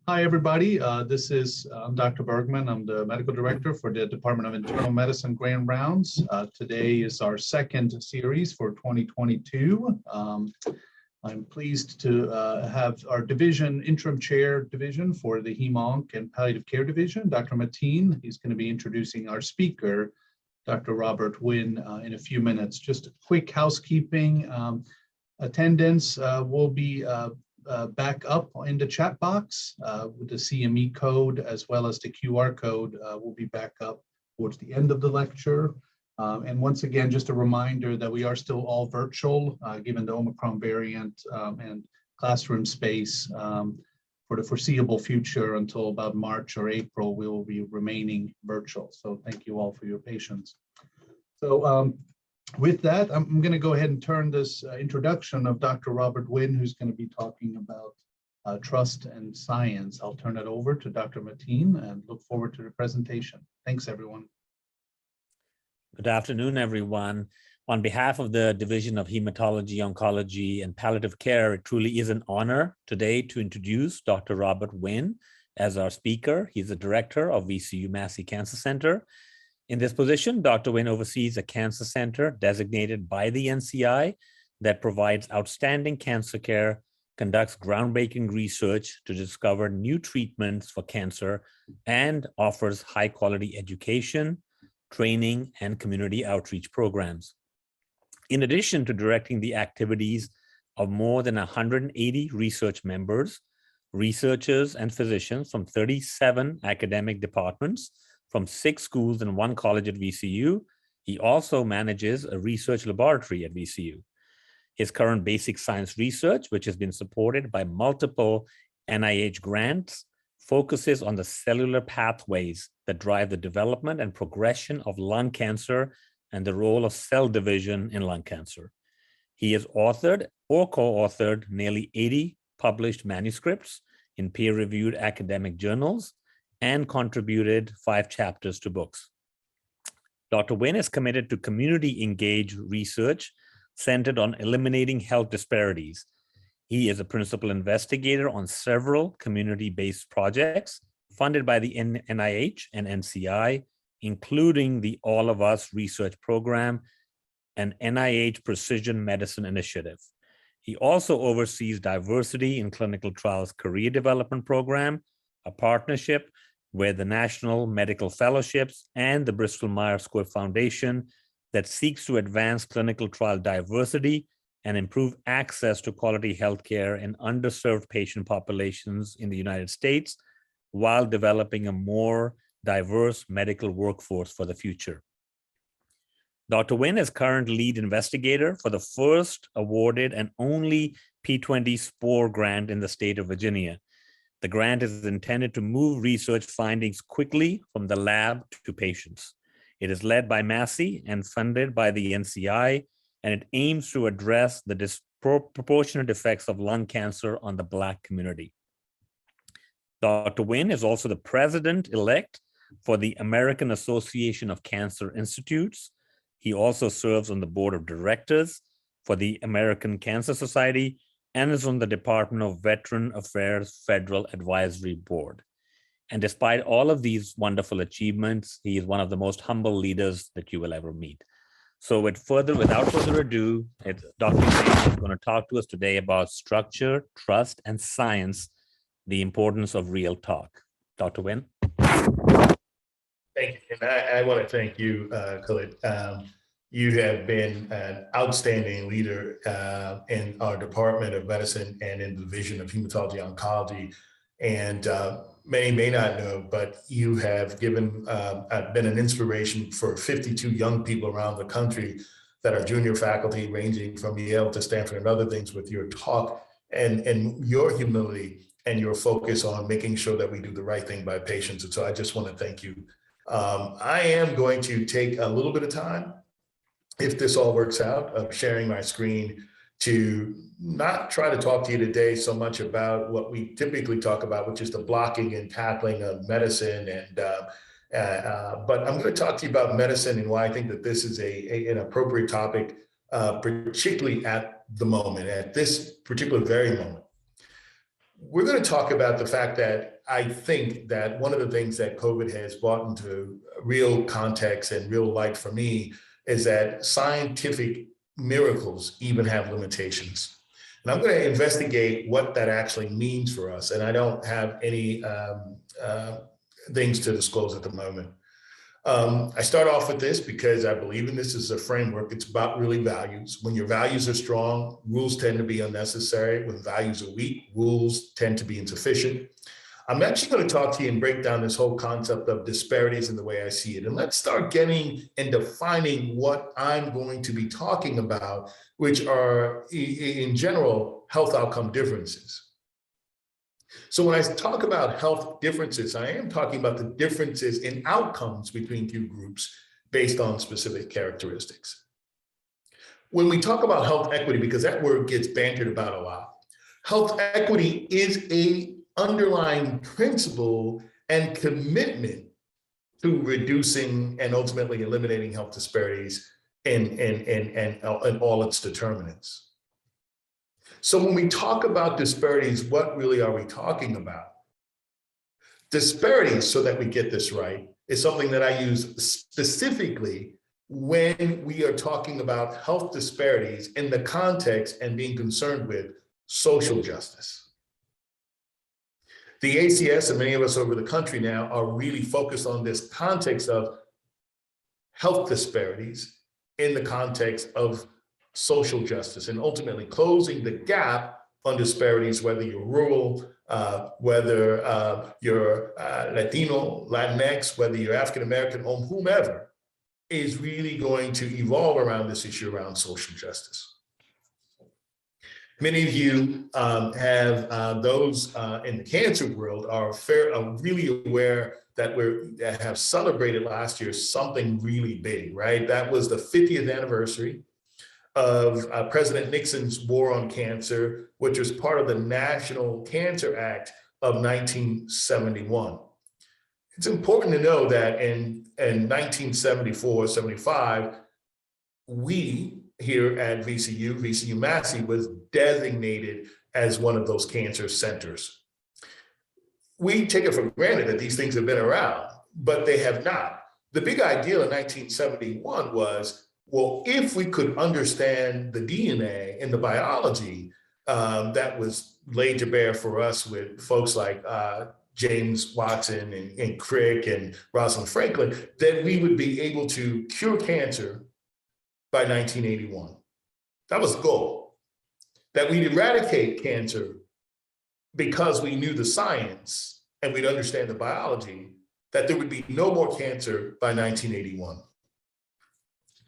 Hi, everybody. I'm Dr. Bergman. I'm the medical director for the Department of Internal Medicine Grand Rounds. Today is our second series for 2022. I'm pleased to have our interim chair division for the Hem-Onc and Palliative Care Division, Dr. Mateen. He's going to be introducing our speaker, Dr. Robert Winn, in a few minutes. Just a quick housekeeping. Attendance will be back up in the chat box with the CME code as well as the QR code will be back up towards the end of the lecture. And once again, just a reminder that we are still all virtual given the Omicron variant and classroom space for the foreseeable future until about March or April, we will be remaining virtual. So thank you all for your patience. So with that, I'm going to go ahead and turn this introduction of Dr. Robert Winn, who's going to be talking about trust and science. I'll turn it over to Dr. Mateen and look forward to the presentation. Thanks, everyone. Good afternoon, everyone. On behalf of the Division of Hematology, Oncology, and Palliative Care, it truly is an honor today to introduce Dr. Robert Winn as our speaker. He's the director of VCU Massey Cancer Center. In this position, Dr. Winn oversees a cancer center designated by the NCI that provides outstanding cancer care, conducts groundbreaking research to discover new treatments for cancer, and offers high-quality education, training, and community outreach programs. In addition to directing the activities of more than 180 research members, researchers, and physicians from 37 academic departments, from 6 schools and 1 college at VCU, he also manages a research laboratory at VCU. His current basic science research, which has been supported by multiple NIH grants, focuses on the cellular pathways that drive the development and progression of lung cancer and the role of cell division in lung cancer. He has authored or co-authored nearly 80 published manuscripts in peer-reviewed academic journals and contributed 5 chapters to books. Dr. Winn is committed to community-engaged research centered on eliminating health disparities. He is a principal investigator on several community-based projects funded by the NIH and NCI, including the All of Us research program and NIH Precision Medicine Initiative. He also oversees diversity in clinical trials career development program, a partnership with the National Medical Fellowships and the Bristol-Myers Squibb Foundation that seeks to advance clinical trial diversity and improve access to quality healthcare in underserved patient populations in the United States while developing a more diverse medical workforce for the future. Dr. Winn is current lead investigator for the first awarded and only P20 SPORE grant in the state of Virginia. The grant is intended to move research findings quickly from the lab to patients. It is led by Massey and funded by the NCI, and it aims to address the disproportionate effects of lung cancer on the Black community. Dr. Winn is also the president-elect for the American Association of Cancer Institutes. He also serves on the board of directors for the American Cancer Society and is on the Department of Veteran Affairs Federal Advisory Board. And despite all of these wonderful achievements, he is one of the most humble leaders that you will ever meet. So without further ado, Dr. Winn is going to talk to us today about structure, trust, and science, the importance of real talk. Dr. Winn. Thank you. And I want to thank you, Khalid. You have been an outstanding leader in our Department of Medicine and in the Division of Hematology Oncology. And many may not know, but you have been an inspiration for 52 young people around the country that are junior faculty, ranging from Yale to Stanford and other things, with your talk and your humility and your focus on making sure that we do the right thing by patients. And so I just want to thank you. I am going to take a little bit of time, if this all works out, of sharing my screen to not try to talk to you today so much about what we typically talk about, which is the blocking and tackling of medicine. But I'm going to talk to you about medicine and why I think that this is an appropriate topic, particularly at the moment, at this particular very moment. We're going to talk about the fact that I think that one of the things that COVID has brought into real context and real light for me is that scientific miracles even have limitations. And I'm going to investigate what that actually means for us. And I don't have any things to disclose at the moment. I start off with this because I believe in this as a framework. It's about really values. When your values are strong, rules tend to be unnecessary. When values are weak, rules tend to be insufficient. I'm actually going to talk to you and break down this whole concept of disparities in the way I see it. And let's start getting and defining what I'm going to be talking about, which are, in general, health outcome differences. So when I talk about health differences, I am talking about the differences in outcomes between two groups based on specific characteristics. When we talk about health equity, because that word gets bantered about a lot, health equity is an underlying principle and commitment to reducing and ultimately eliminating health disparities and all its determinants. So when we talk about disparities, what really are we talking about? Disparities, so that we get this right, is something that I use specifically when we are talking about health disparities in the context and being concerned with social justice. The ACS and many of us over the country now are really focused on this context of health disparities in the context of social justice and ultimately closing the gap on disparities, whether you're rural, whether you're Latino, Latinx, whether you're African-American, or whomever, is really going to evolve around this issue around social justice. Many of you have those in the cancer world are really aware that that have celebrated last year something really big, right? That was the 50th anniversary of President Nixon's war on cancer, which was part of the National Cancer Act of 1971. It's important to know that in 1974-75, we here at VCU Massey was designated as one of those cancer centers. We take it for granted that these things have been around, but they have not. The big idea in 1971 was, well, if we could understand the DNA and the biology that was laid to bear for us with folks like James Watson and Crick and Rosalind Franklin, then we would be able to cure cancer by 1981. That was the goal. That we'd eradicate cancer because we knew the science and we'd understand the biology, that there would be no more cancer by 1981.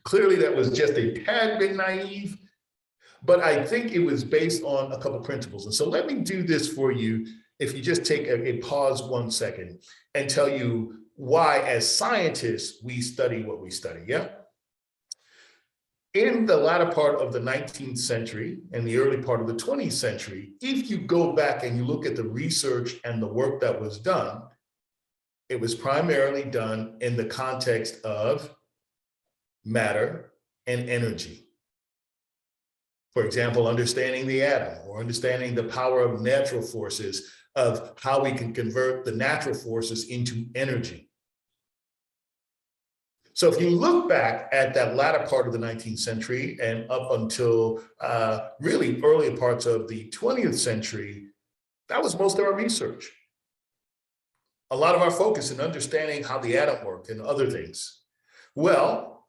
Clearly, that was just a tad bit naive, but I think it was based on a couple principles. And so let me do this for you, if you just take a pause 1 second and tell you why, as scientists, we study what we study, yeah? In the latter part of the 19th century and the early part of the 20th century, if you go back and you look at the research and the work that was done, it was primarily done in the context of matter and energy. For example, understanding the atom or understanding the power of natural forces, of how we can convert the natural forces into energy. So if you look back at that latter part of the 19th century and up until really early parts of the 20th century, that was most of our research. A lot of our focus in understanding how the atom worked and other things. Well,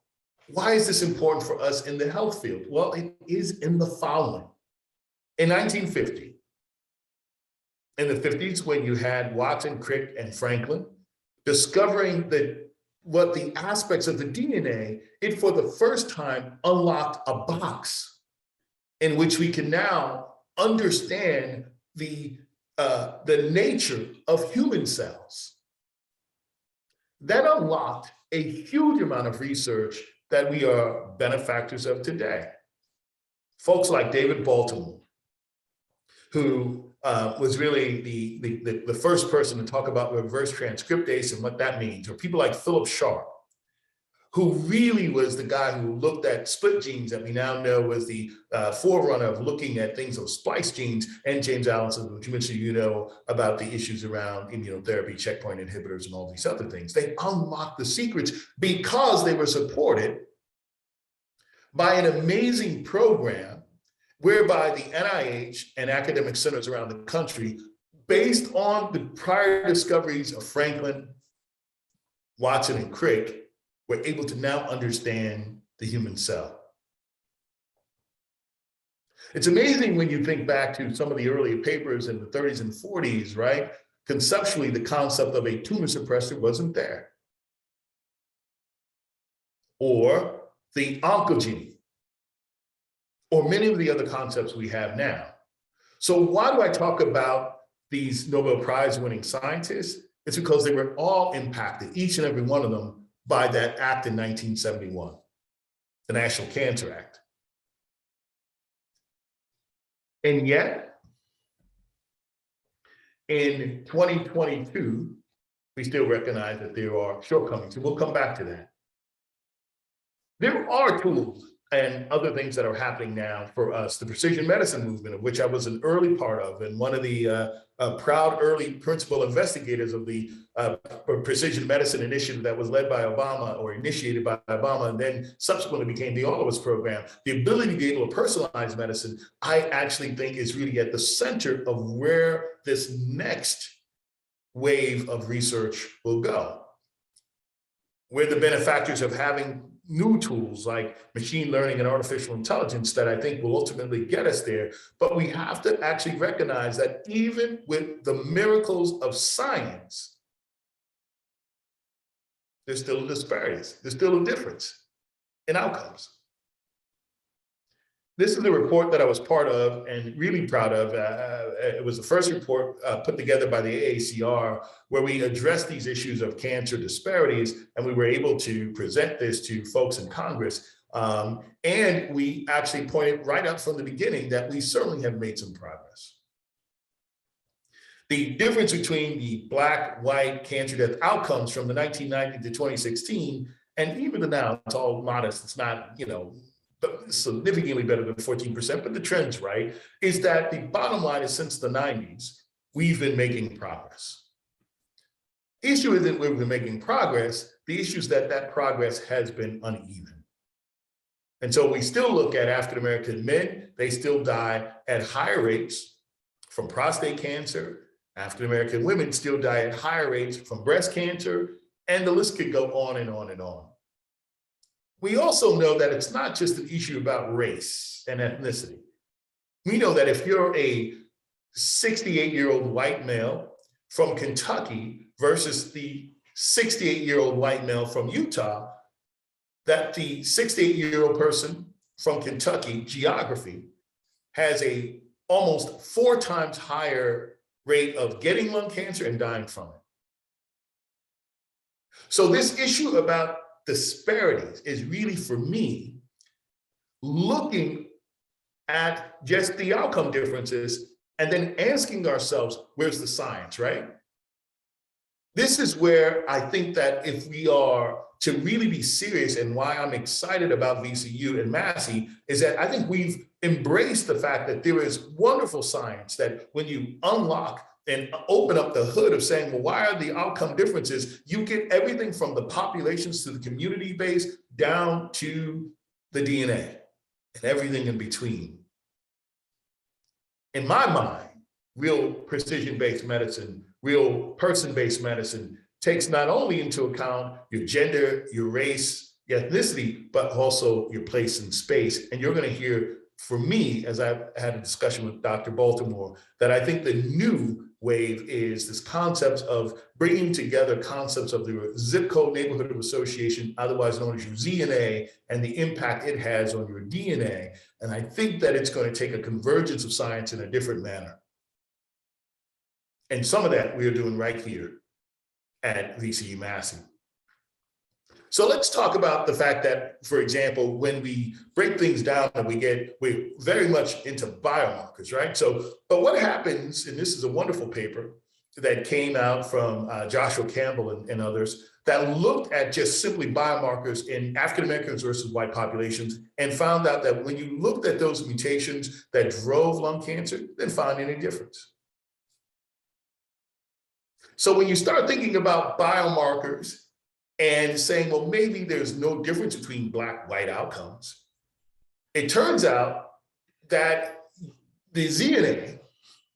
why is this important for us in the health field? Well, it is in the following. In 1950, in the 50s, when you had Watson, Crick, and Franklin discovering what the aspects of the DNA, it for the first time unlocked a box in which we can now understand the nature of human cells. That unlocked a huge amount of research that we are benefactors of today. Folks like David Baltimore, who was really the first person to talk about reverse transcriptase and what that means, or people like Philip Sharp, who really was the guy who looked at split genes that we now know was the forerunner of looking at things of splice genes, and James Allison, which you mentioned, you know, about the issues around immunotherapy, checkpoint inhibitors, and all these other things. They unlocked the secrets because they were supported by an amazing program whereby the NIH and academic centers around the country, based on the prior discoveries of Franklin, Watson, and Crick, were able to now understand the human cell. It's amazing when you think back to some of the earlier papers in the 30s and 40s, right? Conceptually, the concept of a tumor suppressor wasn't there. Or the oncogene, or many of the other concepts we have now. So why do I talk about these Nobel Prize winning scientists? It's because they were all impacted, each and every one of them, by that act in 1971, the National Cancer Act. And yet, in 2022, we still recognize that there are shortcomings, and we'll come back to that. There are tools and other things that are happening now for us, the precision medicine movement, of which I was an early part of, and one of the proud early principal investigators of the precision medicine initiative that was led by Obama, or initiated by Obama, and then subsequently became the All of Us program. The ability to be able to personalize medicine, I actually think, is really at the center of where this next wave of research will go. We're the benefactors of having new tools like machine learning and artificial intelligence that I think will ultimately get us there. But we have to actually recognize that even with the miracles of science, there's still disparities. There's still a difference in outcomes. This is a report that I was part of and really proud of. It was the first report put together by the AACR where we addressed these issues of cancer disparities, and we were able to present this to folks in Congress. And we actually pointed right up from the beginning that we certainly have made some progress. The difference between the Black, white cancer death outcomes from the 1990 to 2016, and even to now, it's all modest. It's not, but significantly better than 14%, but the trend's right, is that the bottom line is since the 90s, we've been making progress. The issue isn't we've been making progress, the issue is that that progress has been uneven. And so we still look at African American men, they still die at higher rates from prostate cancer. African American women still die at higher rates from breast cancer, and the list could go on and on and on. We also know that it's not just an issue about race and ethnicity. We know that if you're a 68-year-old white male from Kentucky versus the 68-year-old white male from Utah, that the 68-year-old person from Kentucky, geography, has a almost 4 times higher rate of getting lung cancer and dying from it. So this issue about disparities is really, for me, looking at just the outcome differences and then asking ourselves, where's the science, right? This is where I think that if we are to really be serious, and why I'm excited about VCU and Massey, is that I think we've embraced the fact that there is wonderful science that when you unlock and open up the hood of saying, well, why are the outcome differences? You get everything from the populations to the community base down to the DNA and everything in between. In my mind, real precision-based medicine, real person-based medicine takes not only into account your gender, your race, your ethnicity, but also your place in space. And you're going to hear from me, as I've had a discussion with Dr. Baltimore, that I think the new wave is this concept of bringing together concepts of the zip code neighborhood of association, otherwise known as your ZNA, and the impact it has on your DNA. And I think that it's going to take a convergence of science in a different manner. And some of that we are doing right here at VCU Massey. So let's talk about the fact that, for example, when we break things down and we're very much into biomarkers, right? So, but what happens, and this is a wonderful paper, that came out from Joshua Campbell and others that looked at just simply biomarkers in African Americans versus white populations and found out that when you looked at those mutations that drove lung cancer, didn't find any difference. So when you start thinking about biomarkers and saying, well, maybe there's no difference between black-white outcomes, it turns out that the ZNA,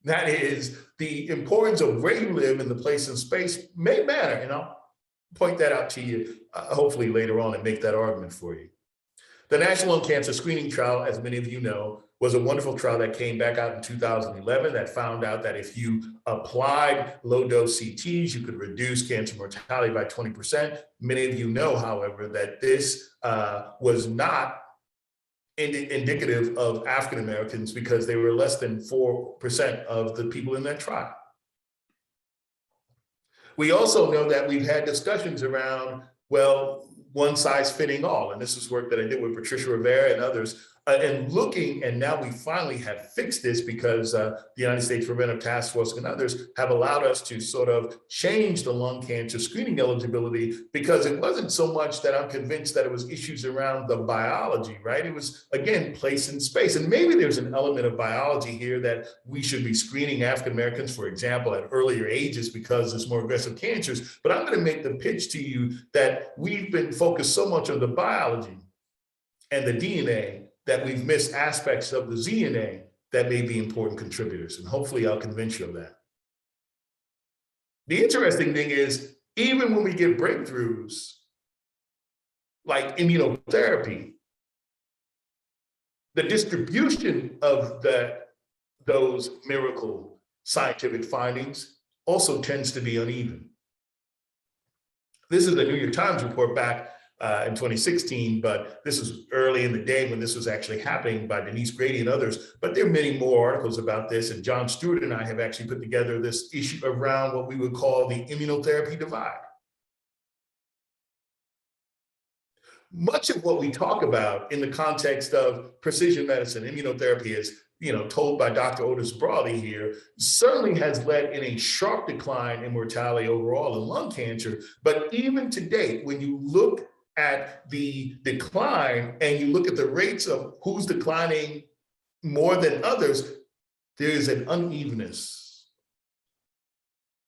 that is the importance of where you live in the place and space, may matter. And I'll point that out to you hopefully later on and make that argument for you. The National Lung Cancer Screening Trial, as many of you know, was a wonderful trial that came back out in 2011 that found out that if you applied low-dose CTs, you could reduce cancer mortality by 20%. Many of you know, however, that this was not indicative of African Americans because they were less than 4% of the people in that trial. We also know that we've had discussions around, well, one size fitting all. And this is work that I did with Patricia Rivera and others, and looking, and now we finally have fixed this because the United States Preventive Task Force and others have allowed us to sort of change the lung cancer screening eligibility, because it wasn't so much that I'm convinced that it was issues around the biology, right? It was, again, place and space. And maybe there's an element of biology here that we should be screening African Americans, for example, at earlier ages because there's more aggressive cancers. But I'm going to make the pitch to you that we've been focused so much on the biology and the DNA that we've missed aspects of the ZNA that may be important contributors. And hopefully I'll convince you of that. The interesting thing is, even when we get breakthroughs like immunotherapy, the distribution of those miracle scientific findings also tends to be uneven. This is the New York Times report back in 2016, but this is early in the day when this was actually happening by Denise Grady and others. But there are many more articles about this, and John Stewart and I have actually put together this issue around what we would call the immunotherapy divide. Much of what we talk about in the context of precision medicine, immunotherapy, as told by Dr. Otis Brawley here, certainly has led in a sharp decline in mortality overall in lung cancer. But even to date, when you look at the decline and you look at the rates of who's declining more than others, there is an unevenness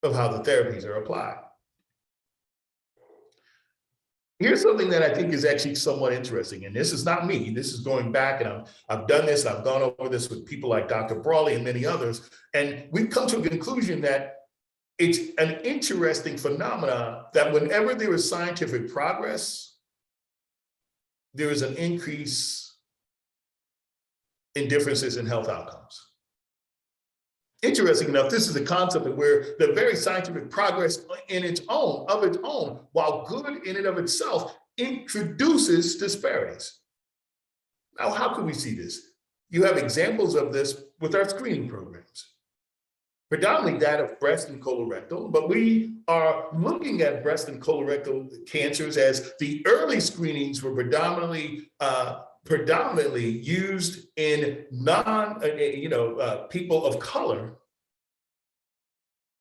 of how the therapies are applied. Here's something that I think is actually somewhat interesting, and this is not me, this is going back, and I've done this, I've gone over this with people like Dr. Brawley and many others, and we've come to a conclusion that it's an interesting phenomenon that whenever there is scientific progress, there is an increase in differences in health outcomes. Interesting enough, this is a concept of where the very scientific progress of its own, while good in and of itself, introduces disparities. Now, how can we see this? You have examples of this with our screening programs. Predominantly that of breast and colorectal, but we are looking at breast and colorectal cancers as the early screenings were predominantly used in people of color.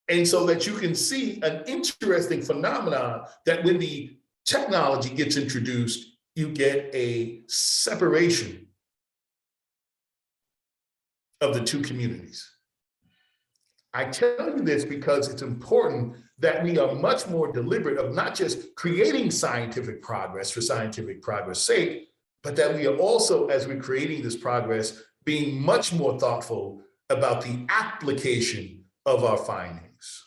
And so that you can see an interesting phenomenon that when the technology gets introduced, you get a separation of the two communities. I tell you this because it's important that we are much more deliberate of not just creating scientific progress for scientific progress' sake, but that we are also, as we're creating this progress, being much more thoughtful about the application of our findings,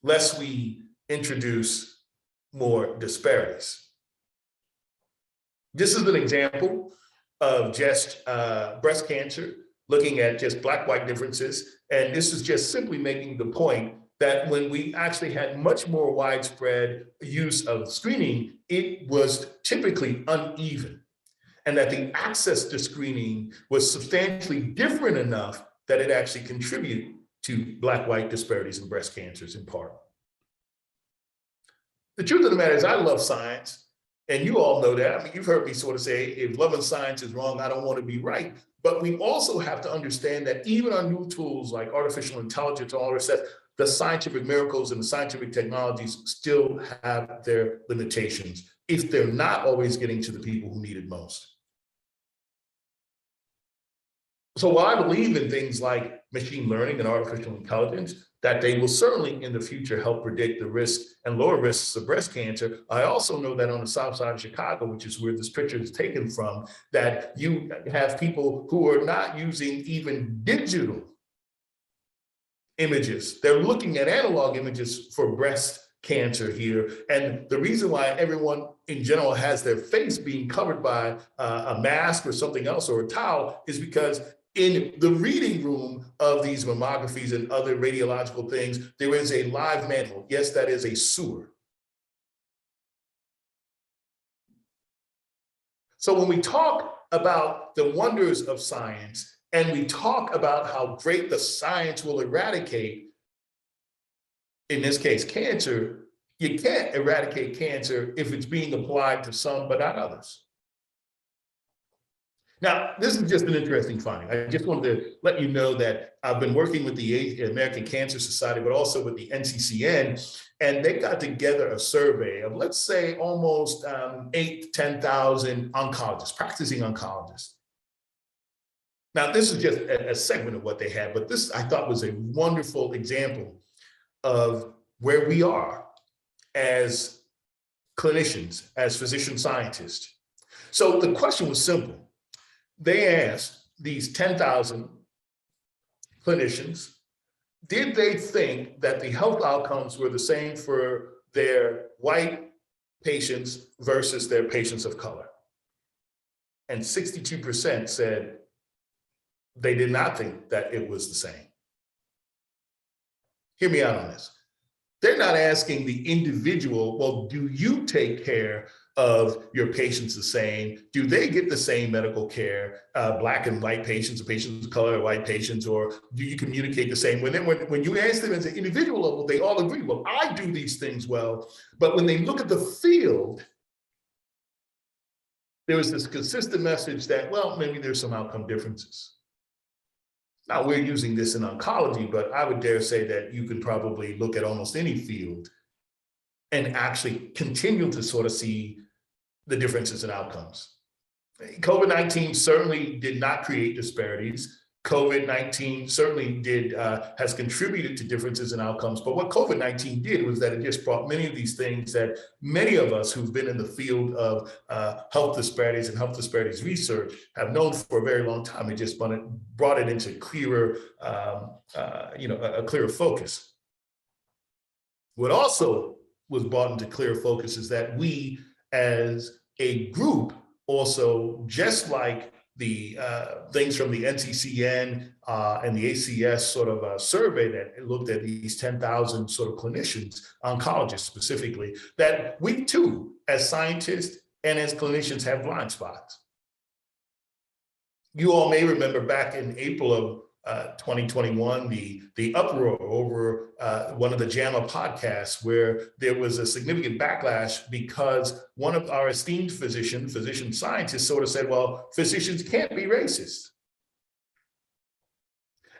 lest we introduce more disparities. This is an example of just breast cancer, looking at just black-white differences. And this is just simply making the point that when we actually had much more widespread use of screening, it was typically uneven. And that the access to screening was substantially different enough that it actually contributed to black-white disparities in breast cancers in part. The truth of the matter is I love science, and you all know that. I mean, you've heard me sort of say, if loving science is wrong, I don't want to be right. But we also have to understand that even our new tools like artificial intelligence, all this stuff, the scientific miracles and the scientific technologies still have their limitations if they're not always getting to the people who need it most. So while I believe in things like machine learning and artificial intelligence, that they will certainly in the future help predict the risk and lower risks of breast cancer, I also know that on the south side of Chicago, which is where this picture is taken from, that you have people who are not using even digital images. They're looking at analog images for breast cancer here. And the reason why everyone in general has their face being covered by a mask or something else or a towel is because in the reading room of these mammographies and other radiological things, there is a live manhole. Yes, that is a sewer. So when we talk about the wonders of science and we talk about how great the science will eradicate, in this case, cancer, you can't eradicate cancer if it's being applied to some but not others. Now, this is just an interesting finding. I just wanted to let you know that I've been working with the American Cancer Society, but also with the NCCN, and they got together a survey of, let's say, almost 8,000 to 10,000 oncologists, practicing oncologists. Now, this is just a segment of what they had, but this I thought was a wonderful example of where we are as clinicians, as physician scientists. So the question was simple. They asked these 10,000 clinicians, did they think that the health outcomes were the same for their white patients versus their patients of color? And 62% said they did not think that it was the same. Hear me out on this. They're not asking the individual, well, do you take care of your patients the same? Do they get the same medical care, black and white patients, or patients of color, or white patients, or do you communicate the same? When you ask them as an individual level, they all agree, well, I do these things well. But when they look at the field, there was this consistent message that, well, maybe there's some outcome differences. Now, we're using this in oncology, but I would dare say that you can probably look at almost any field and actually continue to sort of see the differences in outcomes. COVID-19 certainly did not create disparities. COVID-19 certainly has contributed to differences in outcomes, but what COVID-19 did was that it just brought many of these things that many of us who've been in the field of health disparities and health disparities research have known for a very long time. It just brought it into clearer, a clearer focus. What also was brought into clear focus is that we as a group also, just like the things from the NCCN and the ACS sort of survey that looked at these 10,000 sort of clinicians, oncologists specifically, that we too, as scientists and as clinicians, have blind spots. You all may remember back in April of 2021, the uproar over one of the JAMA podcasts, where there was a significant backlash because one of our esteemed physician scientists sort of said, well, physicians can't be racist.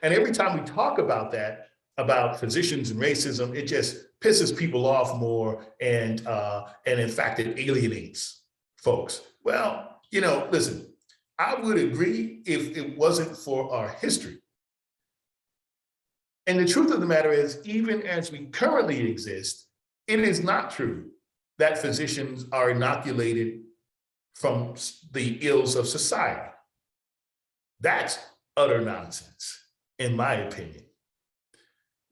And every time we talk about that, about physicians and racism, it just pisses people off more, and in fact, it alienates folks. Well, listen, I would agree if it wasn't for our history. And the truth of the matter is, even as we currently exist, it is not true that physicians are inoculated from the ills of society. That's utter nonsense, in my opinion.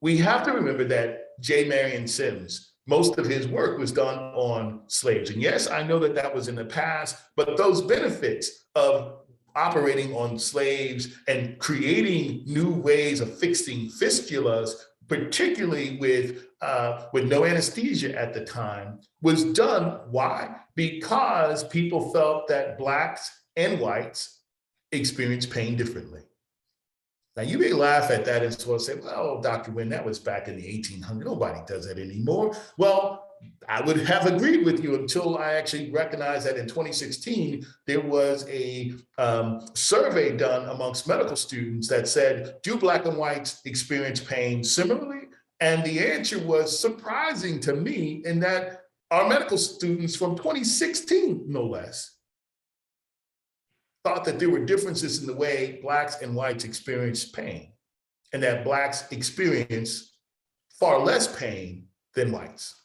We have to remember that J. Marion Sims, most of his work was done on slaves. And yes, I know that that was in the past, but those benefits of operating on slaves and creating new ways of fixing fistulas, particularly with no anesthesia at the time, was done. Why? Because people felt that Blacks and whites experience pain differently. Now, you may laugh at that and sort of say, well, Dr. Winn, that was back in the 1800s. Nobody does that anymore. Well, I would have agreed with you until I actually recognized that in 2016, there was a survey done amongst medical students that said, do Black and whites experience pain similarly? And the answer was surprising to me in that our medical students from 2016, no less, thought that there were differences in the way Blacks and whites experience pain, and that Blacks experience far less pain than whites.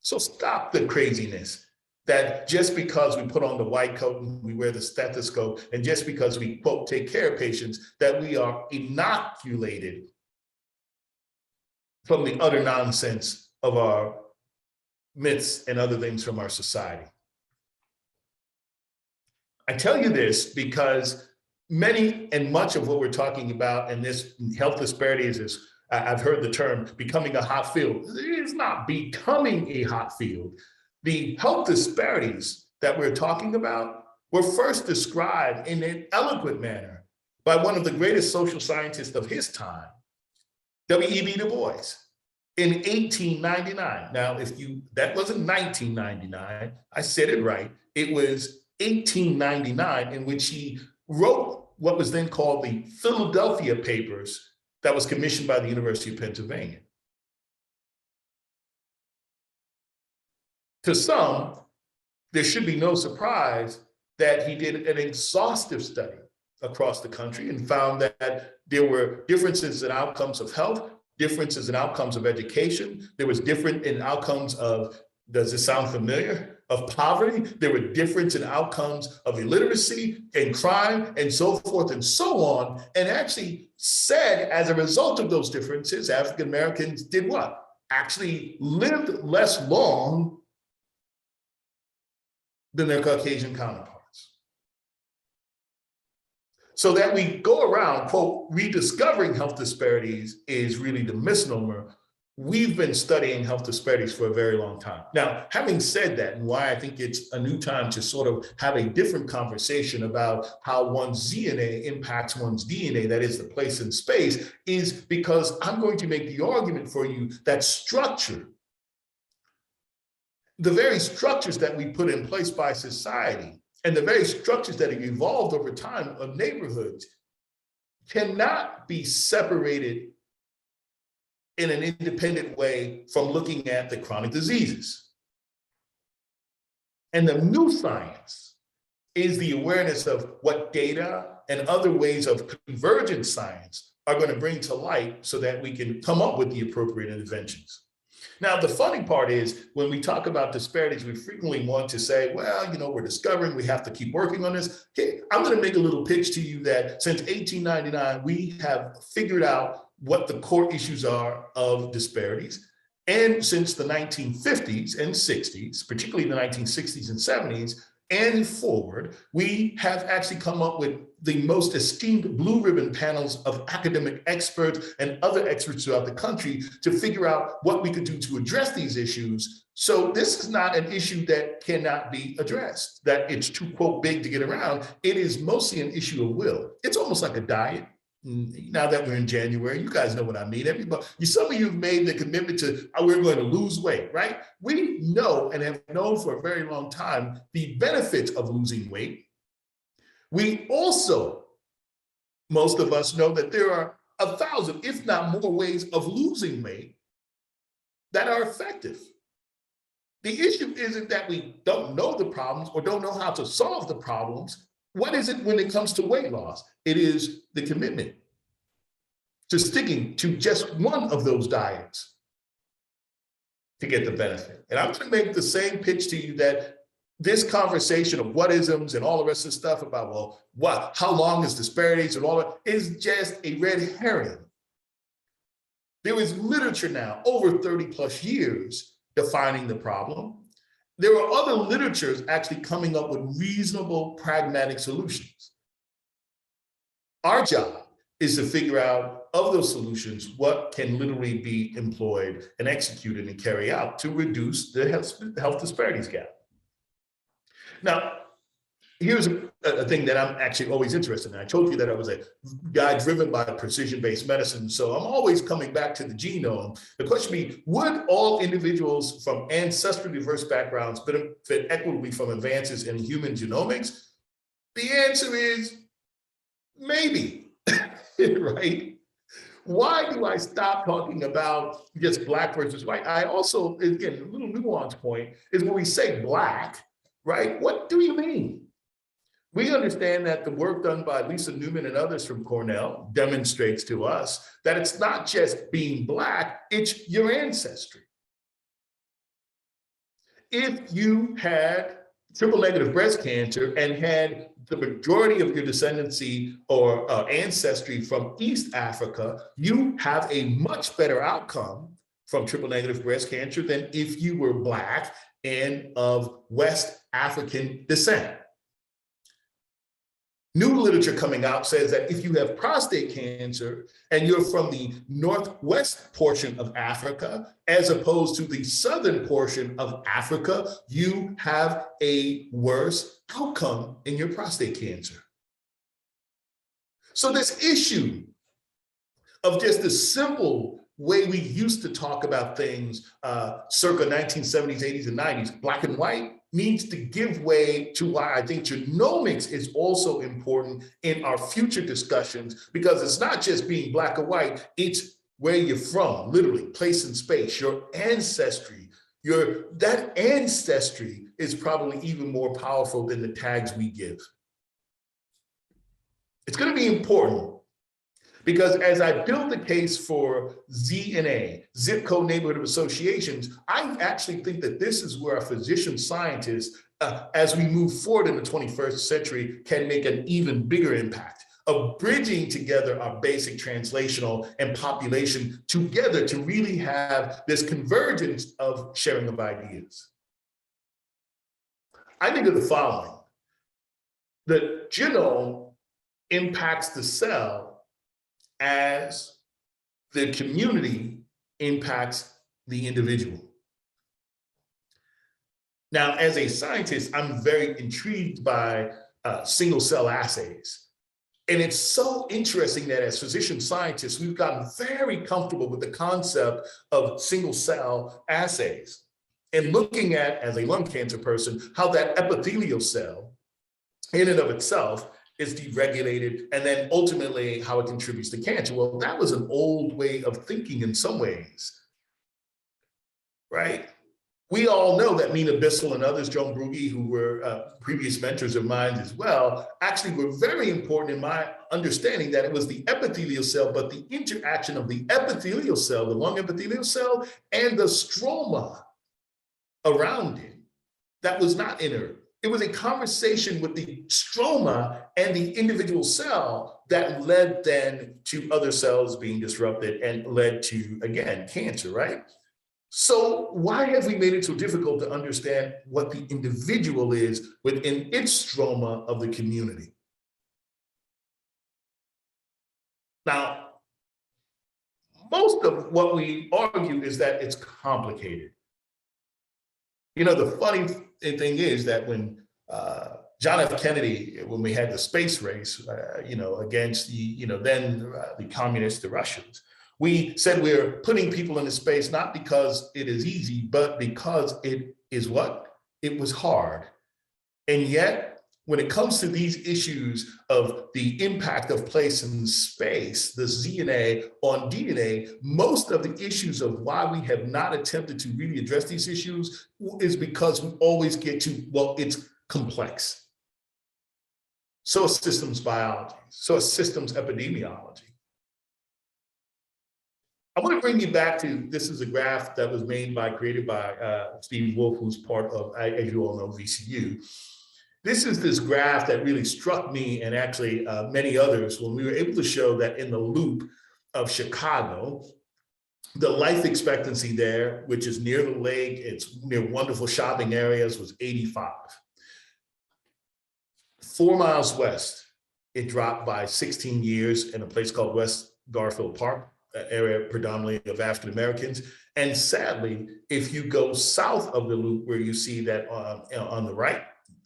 So stop the craziness that just because we put on the white coat and we wear the stethoscope, and just because we, quote, take care of patients, that we are inoculated from the utter nonsense of our myths and other things from our society. I tell you this because many and much of what we're talking about in this health disparities is, I've heard the term becoming a hot field. It is not becoming a hot field. The health disparities that we're talking about were first described in an eloquent manner by one of the greatest social scientists of his time, W.E.B. Du Bois, in 1899. Now, that wasn't 1999, I said it right. It was 1899, in which he wrote what was then called the Philadelphia Papers, that was commissioned by the University of Pennsylvania. To some, there should be no surprise that he did an exhaustive study across the country and found that there were differences in outcomes of health, differences in outcomes of education. There was different in outcomes of, does this sound familiar? Of poverty. There were difference in outcomes of illiteracy and crime and so forth and so on. And actually said, as a result of those differences, African Americans did what? Actually lived less long than their Caucasian counterparts. So that we go around, quote, rediscovering health disparities is really the misnomer. We've been studying health disparities for a very long time. Now, having said that, and why I think it's a new time to sort of have a different conversation about how one's DNA impacts one's DNA, that is the place in space, is because I'm going to make the argument for you that structure, the very structures that we put in place by society and the very structures that have evolved over time of neighborhoods cannot be separated in an independent way from looking at the chronic diseases. And the new science is the awareness of what data and other ways of convergent science are going to bring to light so that we can come up with the appropriate interventions. Now, the funny part is when we talk about disparities, we frequently want to say, well, we're discovering, we have to keep working on this. Okay, I'm going to make a little pitch to you that since 1899, we have figured out what the core issues are of disparities. And since the 1950s and 60s, particularly the 1960s and 70s, and forward, we have actually come up with the most esteemed blue ribbon panels of academic experts and other experts throughout the country to figure out what we could do to address these issues. So this is not an issue that cannot be addressed, that it's too, quote, big to get around. It is mostly an issue of will. It's almost like a diet. Now that we're in January, you guys know what I mean. Everybody, some of you have made the commitment to, we're going to lose weight, right? We know and have known for a very long time the benefits of losing weight. We also, most of us know that there are 1,000, if not more, ways of losing weight that are effective. The issue isn't that we don't know the problems or don't know how to solve the problems. What is it when it comes to weight loss? It is the commitment to sticking to just one of those diets to get the benefit. And I'm going to make the same pitch to you that this conversation of what-isms and all the rest of the stuff about, well, how long is disparities and all that is just a red herring. There is literature now over 30 plus years defining the problem. There are other literatures actually coming up with reasonable, pragmatic solutions. Our job is to figure out of those solutions what can literally be employed and executed and carry out to reduce the health disparities gap. Now, here's a thing that I'm actually always interested in. I told you that I was a guy driven by precision-based medicine, so I'm always coming back to the genome. The question be, would all individuals from ancestrally diverse backgrounds benefit equitably from advances in human genomics? The answer is maybe, right? Why do I stop talking about just Black versus white? I also, again, a little nuance point is when we say Black, right? What do you mean? We understand that the work done by Lisa Newman and others from Cornell demonstrates to us that it's not just being Black, it's your ancestry. If you had triple negative breast cancer and had the majority of your descendancy or ancestry from East Africa, you have a much better outcome from triple negative breast cancer than if you were Black and of West African descent. New literature coming out says that if you have prostate cancer and you're from the northwest portion of Africa, as opposed to the southern portion of Africa, you have a worse outcome in your prostate cancer. So this issue of just the simple way we used to talk about things circa 1970s, 80s, and 90s, Black and white, needs to give way to why I think genomics is also important in our future discussions, because it's not just being Black or white, it's where you're from, literally, place and space, your ancestry. That ancestry is probably even more powerful than the tags we give. It's going to be important, because as I build the case for ZNA, zip code neighborhood of associations, I actually think that this is where our physician scientists, as we move forward in the 21st century, can make an even bigger impact of bridging together our basic translational and population together to really have this convergence of sharing of ideas. I think of the following: the genome impacts the cell as the community impacts the individual. Now, as a scientist, I'm very intrigued by single cell assays. And it's so interesting that as physician scientists, we've gotten very comfortable with the concept of single cell assays and looking at, as a lung cancer person, how that epithelial cell in and of itself is deregulated, and then ultimately how it contributes to cancer. Well, that was an old way of thinking in some ways, right? We all know that Mina Bissell and others, Joan Brugge, who were previous mentors of mine as well, actually were very important in my understanding that it was the epithelial cell, but the interaction of the epithelial cell, the lung epithelial cell, and the stroma around it, that was not inert. It was a conversation with the stroma and the individual cell that led then to other cells being disrupted and led to, again, cancer, right? So why have we made it so difficult to understand what the individual is within its stroma of the community? Now, most of what we argue is that it's complicated. You know, the funny thing is that when John F. Kennedy, when we had the space race, against the communists, the Russians, we said we're putting people into space not because it is easy, but because it is what? It was hard. And yet, when it comes to these issues of the impact of place in space, the ZNA on DNA, most of the issues of why we have not attempted to really address these issues is because we always get to, well, it's complex. So is systems biology, so is systems epidemiology. I want to bring you back to, this is a graph that was created by Steve Wolf, who's part of, as you all know, VCU. This is this graph that really struck me and actually many others when we were able to show that in the loop of Chicago, the life expectancy there, which is near the lake, it's near wonderful shopping areas, was 85. 4 miles west, it dropped by 16 years in a place called West Garfield Park, an area predominantly of African Americans. And sadly, if you go south of the loop where you see that on the right,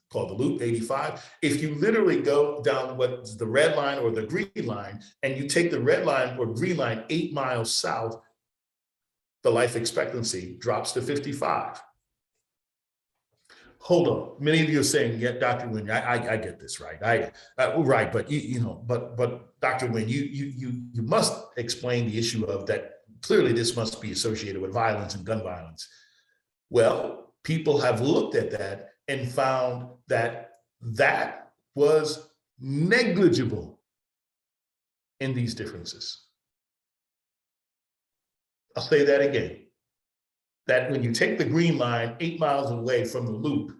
called the loop 85, if you literally go down what's the red line or the green line, and you take the red line or green line 8 miles south, the life expectancy drops to 55. hold on. Many of you are saying, yeah, Dr. Winn, I get this, right? Right, but but Dr. Winn, you must explain the issue of that. Clearly, this must be associated with violence and gun violence. Well, people have looked at that and found that that was negligible in these differences. I'll say that again. That when you take the green line 8 miles away from the loop,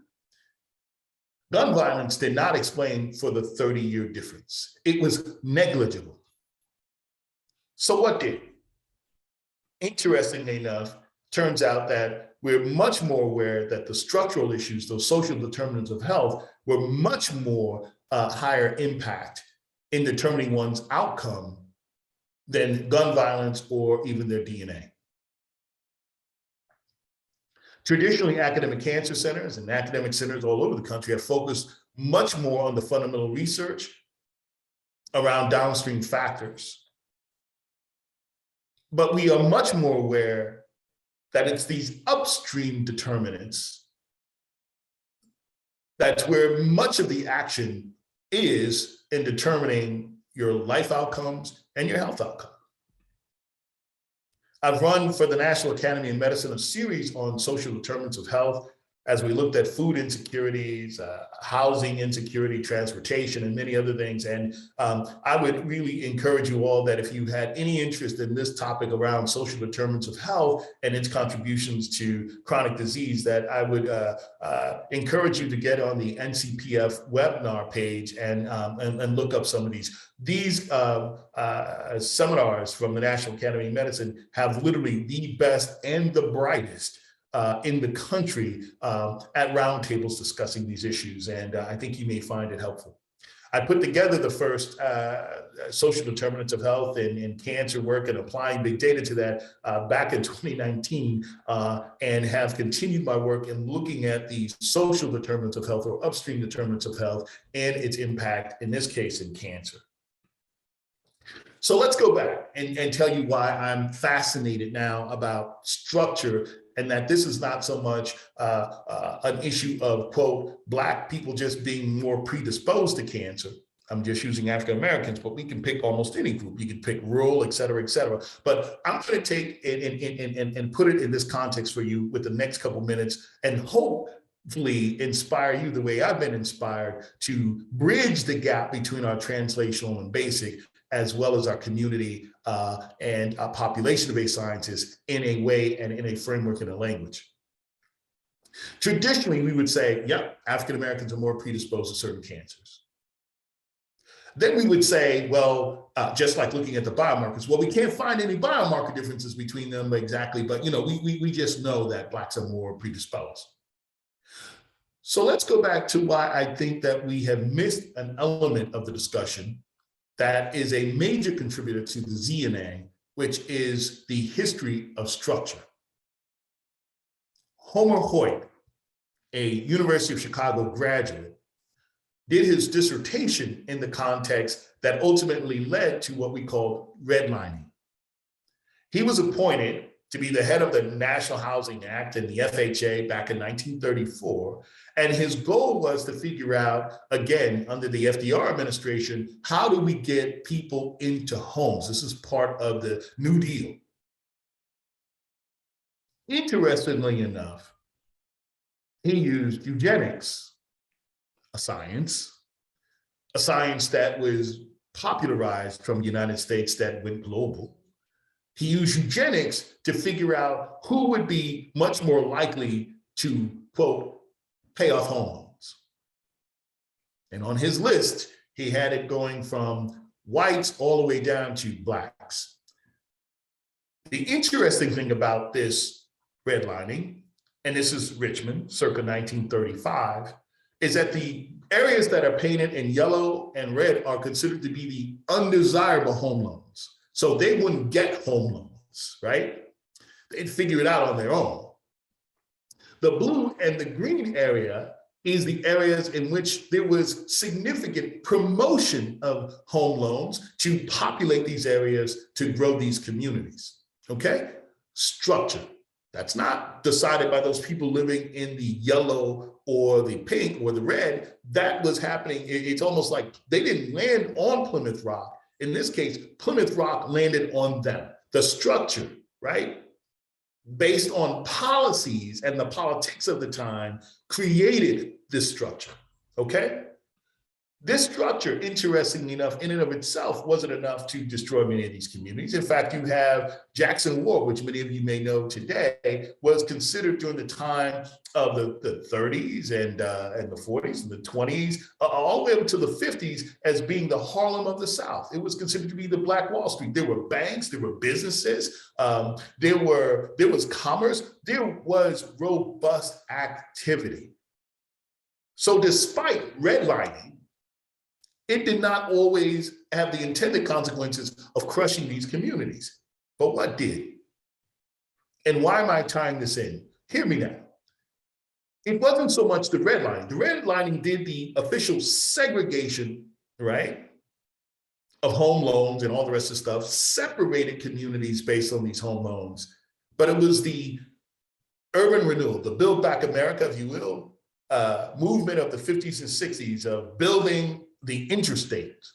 gun violence did not explain for the 30-year difference. It was negligible. So what did? Interestingly enough, turns out that we're much more aware that the structural issues, those social determinants of health, were much more higher impact in determining one's outcome than gun violence or even their DNA. Traditionally, academic cancer centers and academic centers all over the country have focused much more on the fundamental research around downstream factors. But we are much more aware that it's these upstream determinants that's where much of the action is in determining your life outcomes and your health outcomes. I've run for the National Academy of Medicine a series on social determinants of health as we looked at food insecurities, housing insecurity, transportation, and many other things. And I would really encourage you all that if you had any interest in this topic around social determinants of health and its contributions to chronic disease, that I would encourage you to get on the NCPF webinar page and look up some of these. These seminars from the National Academy of Medicine have literally the best and the brightest in the country at roundtables discussing these issues, and I think you may find it helpful. I put together the first social determinants of health in cancer work and applying big data to that back in 2019, and have continued my work in looking at the social determinants of health or upstream determinants of health and its impact, in this case, in cancer. So let's go back and tell you why I'm fascinated now about structure, and that this is not so much an issue of, quote, Black people just being more predisposed to cancer. I'm just using African Americans, but we can pick almost any group. You can pick rural, et cetera, et cetera. But I'm going to take it and put it in this context for you with the next couple minutes, and hopefully inspire you the way I've been inspired to bridge the gap between our translational and basic, as well as our community and our population-based sciences in a way and in a framework and a language. Traditionally, we would say, yep, African Americans are more predisposed to certain cancers. Then we would say, well, just like looking at the biomarkers, well, we can't find any biomarker differences between them exactly, but we just know that Blacks are more predisposed. So let's go back to why I think that we have missed an element of the discussion that is a major contributor to the ZNA, which is the history of structure. Homer Hoyt, a University of Chicago graduate, did his dissertation in the context that ultimately led to what we call redlining. He was appointed to be the head of the National Housing Act and the FHA back in 1934. And his goal was to figure out, again, under the FDR administration, how do we get people into homes? This is part of the New Deal. Interestingly enough, he used eugenics, a science that was popularized from the United States that went global. He used eugenics to figure out who would be much more likely to, quote, pay off home loans. And on his list, he had it going from whites all the way down to Blacks. The interesting thing about this redlining, and this is Richmond, circa 1935, is that the areas that are painted in yellow and red are considered to be the undesirable home loans. So they wouldn't get home loans, right? They'd figure it out on their own. The blue and the green area is the areas in which there was significant promotion of home loans to populate these areas to grow these communities, okay? Structure. That's not decided by those people living in the yellow or the pink or the red. That was happening. It's almost like they didn't land on Plymouth Rock. In this case, Plymouth Rock landed on them. The structure, right, based on policies and the politics of the time, created this structure, okay? This structure, interestingly enough, in and of itself, wasn't enough to destroy many of these communities. In fact, you have Jackson Ward, which many of you may know today, was considered during the time of the 30s and the 40s and the 20s, all the way up to the 50s, as being the Harlem of the South. It was considered to be the Black Wall Street. There were banks, there were businesses, there was commerce, there was robust activity. So despite redlining, it did not always have the intended consequences of crushing these communities. But what did? And why am I tying this in? Hear me now. It wasn't so much the redlining. The redlining did the official segregation, right, of home loans and all the rest of the stuff, separated communities based on these home loans. But it was the urban renewal, the Build Back America, if you will, movement of the 50s and 60s of building the interstates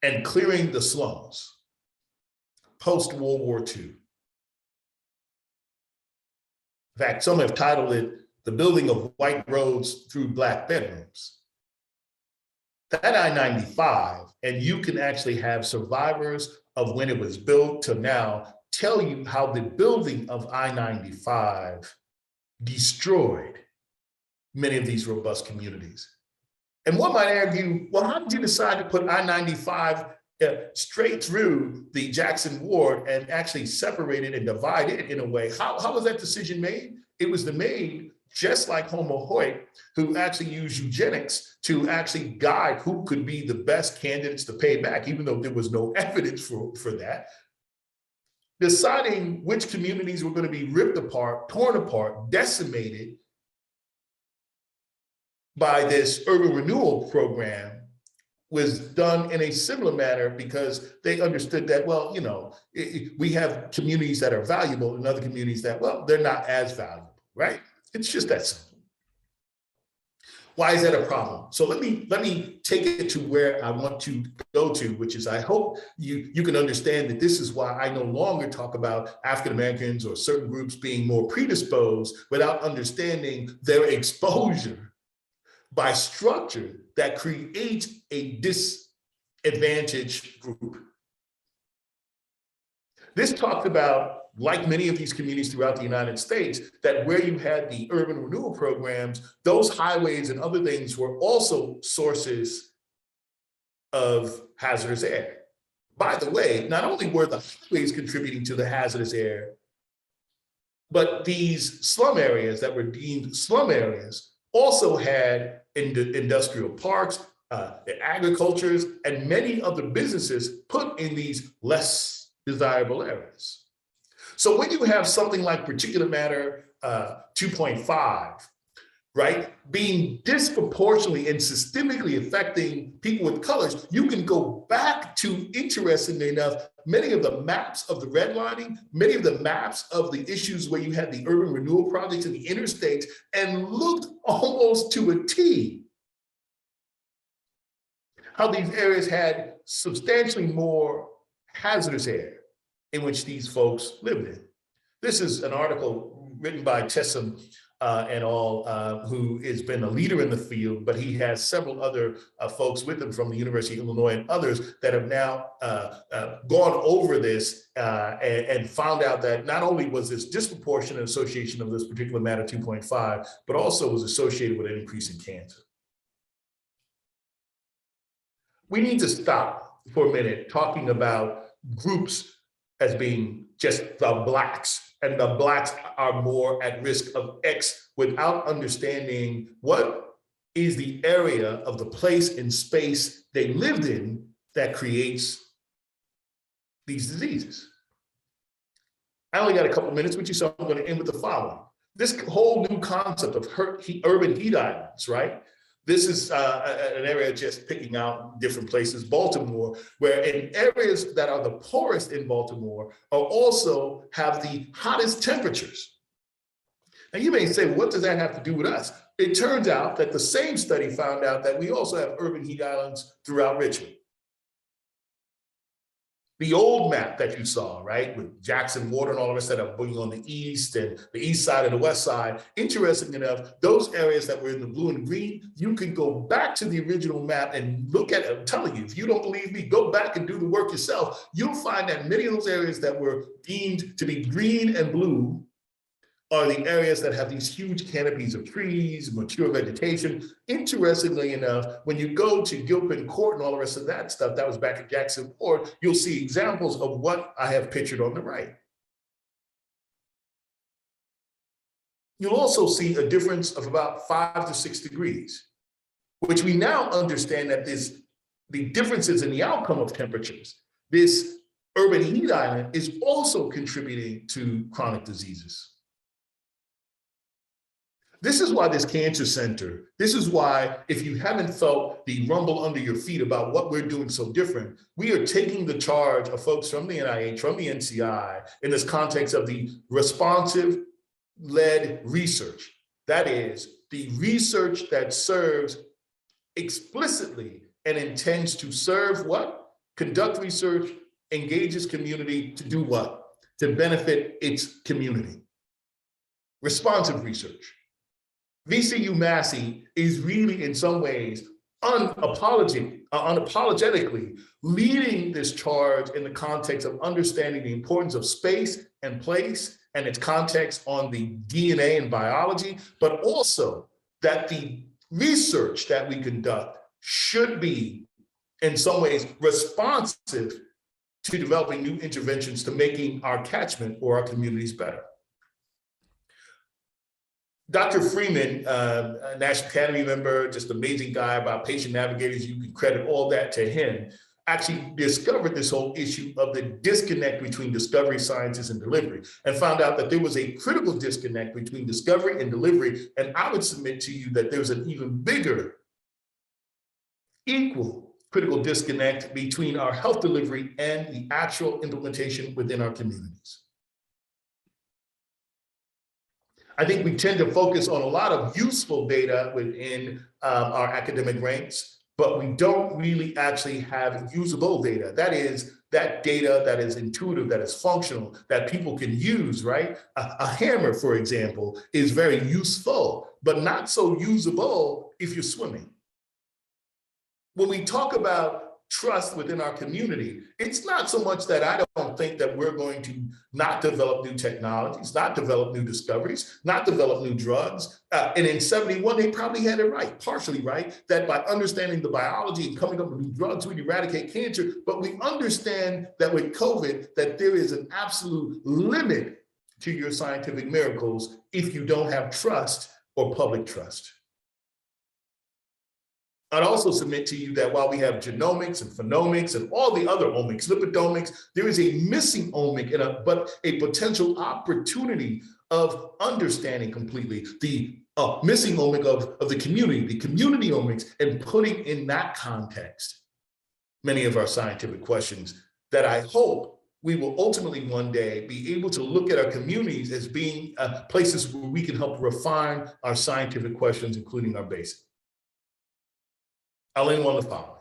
and clearing the slums post-World War II. In fact, some have titled it the building of white roads through black bedrooms. That I-95, and you can actually have survivors of when it was built to now tell you how the building of I-95 destroyed many of these robust communities. And one might argue, well, how did you decide to put I-95 straight through the Jackson Ward and actually separate it and divide it in a way? How was that decision made? It was made just like Homo Hoyt, who actually used eugenics to actually guide who could be the best candidates to pay back, even though there was no evidence for that. Deciding which communities were going to be ripped apart, torn apart, decimated by this urban renewal program was done in a similar manner because they understood that, well, you know, we have communities that are valuable and other communities that, well, they're not as valuable, right? It's just that simple. Why is that a problem? So let me take it to where I want to go to, which is I hope you can understand that this is why I no longer talk about African Americans or certain groups being more predisposed without understanding their exposure by structure that creates a disadvantaged group. This talked about, like many of these communities throughout the United States, that where you had the urban renewal programs, those highways and other things were also sources of hazardous air. By the way, not only were the highways contributing to the hazardous air, but these slum areas that were deemed slum areas also had industrial parks, agricultures, and many other businesses put in these less desirable areas. So when you have something like particulate matter 2.5, right, being disproportionately and systemically affecting people with colors, you can go back to, interestingly enough, many of the maps of the redlining, many of the maps of the issues where you had the urban renewal projects in the interstates, and looked almost to a T how these areas had substantially more hazardous air in which these folks lived in. This is an article written by Tessam et al., who has been a leader in the field, but he has several other folks with him from the University of Illinois and others that have now gone over this and found out that not only was this disproportionate association of this particular matter 2.5, but also was associated with an increase in cancer. We need to stop for a minute talking about groups as being just the Blacks, and the Blacks are more at risk of X, without understanding what is the area of the place and space they lived in that creates these diseases. I only got a couple minutes with you, so I'm going to end with the following. This whole new concept of urban heat islands, right? This is an area just picking out different places, Baltimore, where in areas that are the poorest in Baltimore are also have the hottest temperatures. Now you may say, what does that have to do with us? It turns out that the same study found out that we also have urban heat islands throughout Richmond. The old map that you saw, right, with Jackson Water and all the rest of that being on the east and the east side and the west side, interesting enough, those areas that were in the blue and green, you can go back to the original map and look at it. I'm telling you, if you don't believe me, go back and do the work yourself. You'll find that many of those areas that were deemed to be green and blue are the areas that have these huge canopies of trees, mature vegetation. Interestingly enough, when you go to Gilpin Court and all the rest of that stuff, that was back at Jackson Court, you'll see examples of what I have pictured on the right. You'll also see a difference of about 5 to 6 degrees, which we now understand that the differences in the outcome of temperatures, this urban heat island is also contributing to chronic diseases. This is why this cancer center, this is why if you haven't felt the rumble under your feet about what we're doing so different, we are taking the charge of folks from the NIH, from the NCI, in this context of the responsive-led research. That is, the research that serves explicitly and intends to serve what? Conduct research, engages community to do what? To benefit its community. Responsive research. VCU Massey is really, in some ways, unapologetically leading this charge in the context of understanding the importance of space and place and its context on the DNA and biology, but also that the research that we conduct should be, in some ways, responsive to developing new interventions to making our catchment or our communities better. Dr. Freeman, a National Academy member, just amazing guy about patient navigators, you can credit all that to him, actually discovered this whole issue of the disconnect between discovery sciences and delivery, and found out that there was a critical disconnect between discovery and delivery. And I would submit to you that there's an even bigger, equal critical disconnect between our health delivery and the actual implementation within our communities. I think we tend to focus on a lot of useful data within our academic ranks, but we don't really actually have usable data. That is, that data that is intuitive, that is functional, that people can use, right? A hammer, for example, is very useful, but not so usable if you're swimming. When we talk about trust within our community, it's not so much that I don't think that we're going to not develop new technologies, not develop new discoveries, not develop new drugs. And in 71, they probably had it right, partially right, that by understanding the biology and coming up with new drugs, we'd eradicate cancer. But we understand that with COVID, that there is an absolute limit to your scientific miracles if you don't have trust or public trust. I'd also submit to you that while we have genomics and phenomics and all the other omics, lipidomics, there is a missing omic, but a potential opportunity of understanding completely the missing omic of the community omics, and putting in that context many of our scientific questions that I hope we will ultimately one day be able to look at our communities as being places where we can help refine our scientific questions, including our basic. I'll end on the following.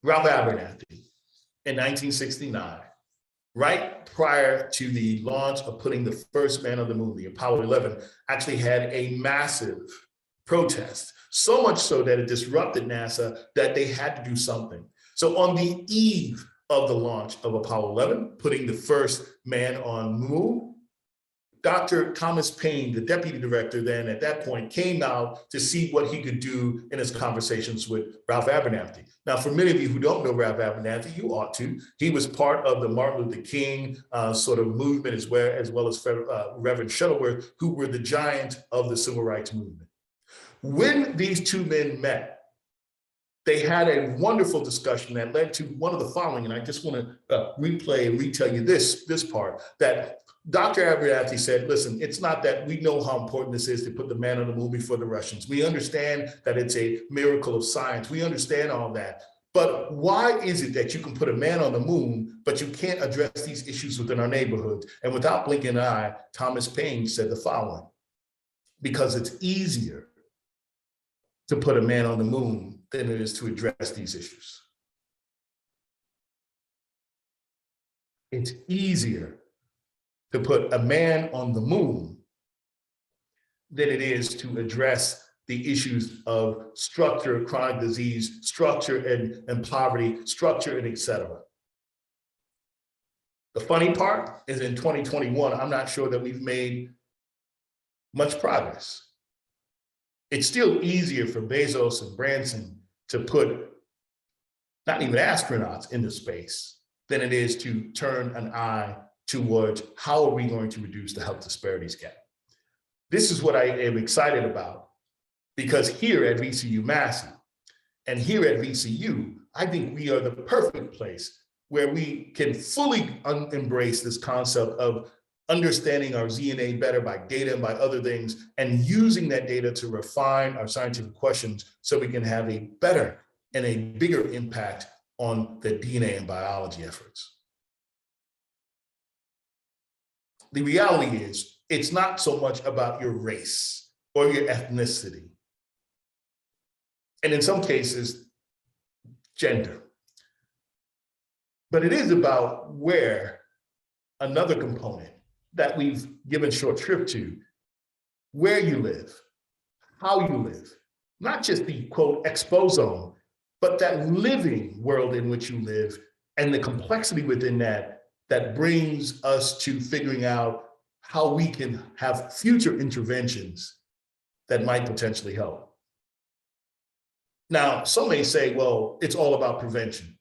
Ralph Abernathy in 1969, right prior to the launch of putting the first man on the moon, the Apollo 11, actually had a massive protest, so much so that it disrupted NASA that they had to do something. So on the eve of the launch of Apollo 11, putting the first man on the moon, Dr. Thomas Paine, the deputy director then at that point, came out to see what he could do in his conversations with Ralph Abernathy. Now, for many of you who don't know Ralph Abernathy, you ought to. He was part of the Martin Luther King sort of movement as well as Reverend Shuttleworth, who were the giant of the civil rights movement. When these two men met, they had a wonderful discussion that led to one of the following, and I just want to replay and retell you this part, that Dr. Abernathy said, listen, it's not that we know how important this is to put the man on the moon before the Russians. We understand that it's a miracle of science. We understand all that. But why is it that you can put a man on the moon, but you can't address these issues within our neighborhood? And without blinking an eye, Thomas Paine said the following: because it's easier to put a man on the moon than it is to address these issues. It's easier to put a man on the moon than it is to address the issues of structure, chronic disease, structure and poverty, structure and et cetera. The funny part is in 2021, I'm not sure that we've made much progress. It's still easier for Bezos and Branson to put not even astronauts into space than it is to turn an eye towards how are we going to reduce the health disparities gap. This is what I am excited about, because here at VCU Massey and here at VCU, I think we are the perfect place where we can fully embrace this concept of understanding our DNA better by data and by other things, and using that data to refine our scientific questions so we can have a better and a bigger impact on the DNA and biology efforts. The reality is, it's not so much about your race or your ethnicity, and in some cases, gender. But it is about where another component that we've given short shrift to, where you live, how you live, not just the quote exposome, but that living world in which you live and the complexity within that brings us to figuring out how we can have future interventions that might potentially help. Now, some may say, well, it's all about prevention.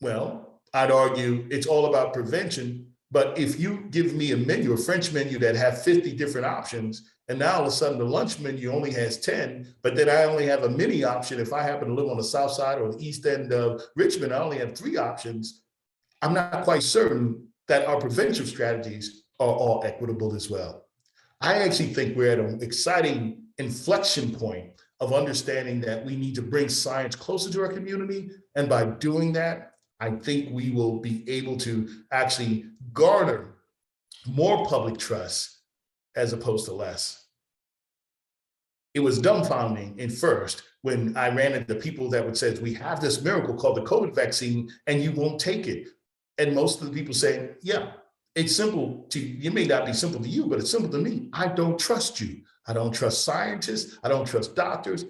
Well, I'd argue it's all about prevention, but if you give me a menu, a French menu that have 50 different options, and now all of a sudden the lunch menu only has 10, but then I only have a mini option. If I happen to live on the south side or the east end of Richmond, I only have 3 options. I'm not quite certain that our preventive strategies are all equitable as well. I actually think we're at an exciting inflection point of understanding that we need to bring science closer to our community. And by doing that, I think we will be able to actually garner more public trust as opposed to less. It was dumbfounding at first when I ran into people that would say, we have this miracle called the COVID vaccine and you won't take it. And most of the people say, yeah, it's simple to you. It may not be simple to you, but it's simple to me. I don't trust you. I don't trust scientists. I don't trust doctors.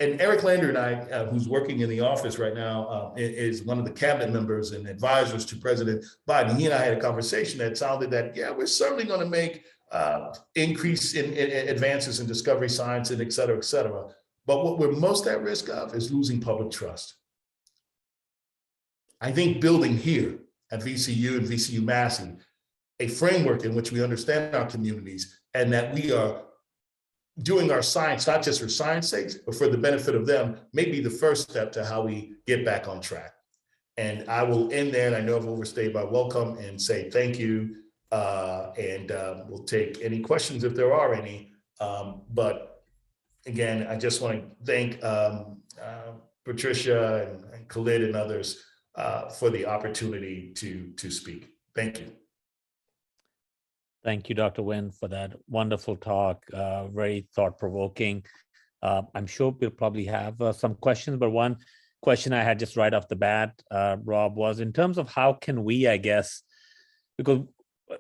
And Eric Lander and I, who's working in the office right now, is one of the cabinet members and advisors to President Biden. He and I had a conversation that sounded that, yeah, we're certainly going to make increase in advances in discovery science and et cetera, et cetera. But what we're most at risk of is losing public trust. I think building here at VCU and VCU Massey a framework in which we understand our communities and that we are doing our science, not just for science sake, but for the benefit of them, may be the first step to how we get back on track. And I will end there, and I know I've overstayed my welcome, and say thank you, and we'll take any questions if there are any. But again, I just want to thank Patricia and Khalid and others for the opportunity to speak. Thank you. Thank you, Dr. Winn, for that wonderful talk, very thought-provoking. I'm sure we'll probably have some questions, but one question I had just right off the bat, Rob, was in terms of how can we, I guess, because